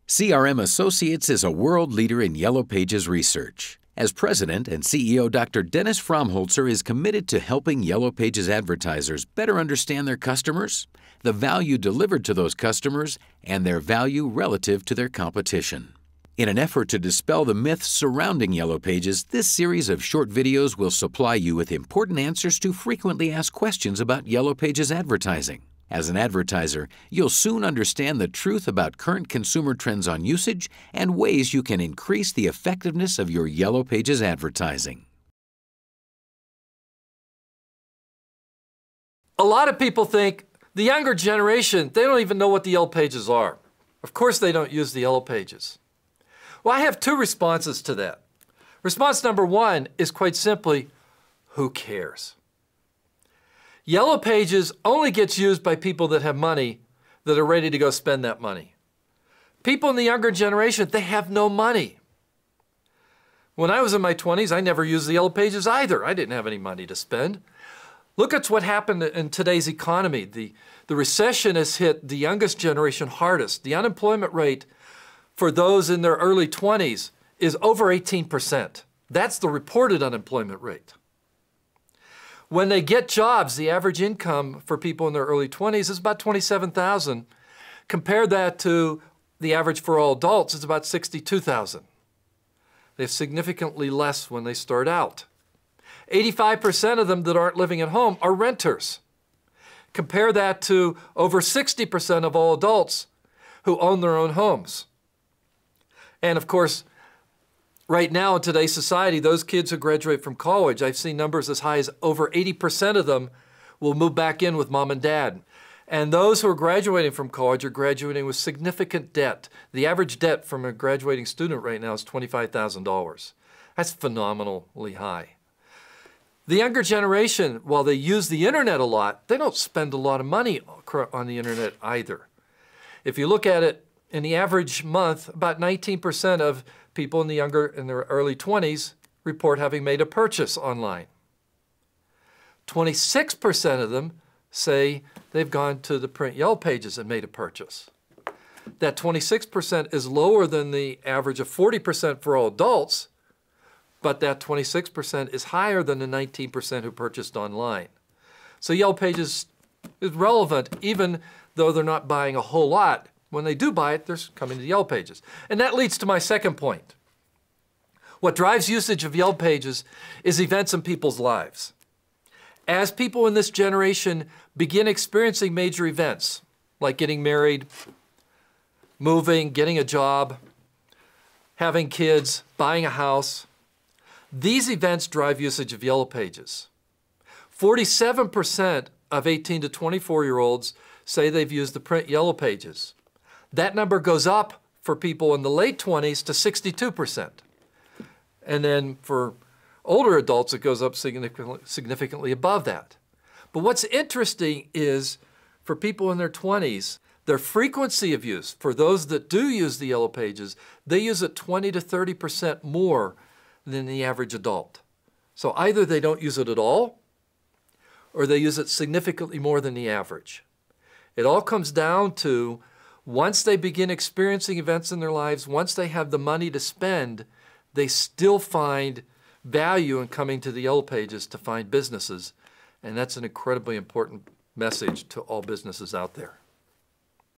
CRM Associates is a world leader in Yellow Pages research. As president and CEO, Dr. Dennis Fromholzer is committed to helping Yellow Pages advertisers better understand their customers, the value delivered to those customers, and their value relative to their competition. In an effort to dispel the myths surrounding Yellow Pages, this series of short videos will supply you with important answers to frequently asked questions about Yellow Pages advertising. As an advertiser, you'll soon understand the truth about current consumer trends on usage and ways you can increase the effectiveness of your Yellow Pages advertising. A lot of people think the younger generation, they don't even know what the Yellow Pages are. Of course they don't use the Yellow Pages. Well, I have two responses to that. Response number one is quite simply, who cares? Yellow Pages only gets used by people that have money that are ready to go spend that money. People in the younger generation, they have no money. When I was in my 20s, I never used the Yellow Pages either. I didn't have any money to spend. Look at what happened in today's economy. The recession has hit the youngest generation hardest. The unemployment rate for those in their early 20s is over 18%. That's the reported unemployment rate. When they get jobs, the average income for people in their early 20s is about $27,000. Compare that to the average for all adults, it's about $62,000. They have significantly less when they start out. 85% of them that aren't living at home are renters. Compare that to over 60% of all adults who own their own homes. And of course, right now in today's society, those kids who graduate from college, I've seen numbers as high as over 80% of them will move back in with mom and dad. And those who are graduating from college are graduating with significant debt. The average debt from a graduating student right now is $25,000. That's phenomenally high. The younger generation, while they use the internet a lot, they don't spend a lot of money on the internet either. If you look at it in the average month, about 19% of people in their early 20s report having made a purchase online. 26% of them say they've gone to the print Yellow Pages and made a purchase. That 26% is lower than the average of 40% for all adults, but that 26% is higher than the 19% who purchased online. So Yellow Pages is relevant even though they're not buying a whole lot. When they do buy it, they're coming to Yellow Pages. And that leads to my second point. What drives usage of Yellow Pages is events in people's lives. As people in this generation begin experiencing major events, like getting married, moving, getting a job, having kids, buying a house, these events drive usage of Yellow Pages. 47% of 18 to 24-year-olds say they've used the print Yellow Pages. That number goes up for people in the late 20s to 62%. And then for older adults, it goes up significantly above that. But what's interesting is for people in their 20s, their frequency of use, for those that do use the Yellow Pages, they use it 20 to 30% more than the average adult. So either they don't use it at all, or they use it significantly more than the average. It all comes down to once they begin experiencing events in their lives, once they have the money to spend, they still find value in coming to the Yellow Pages to find businesses. And that's an incredibly important message to all businesses out there.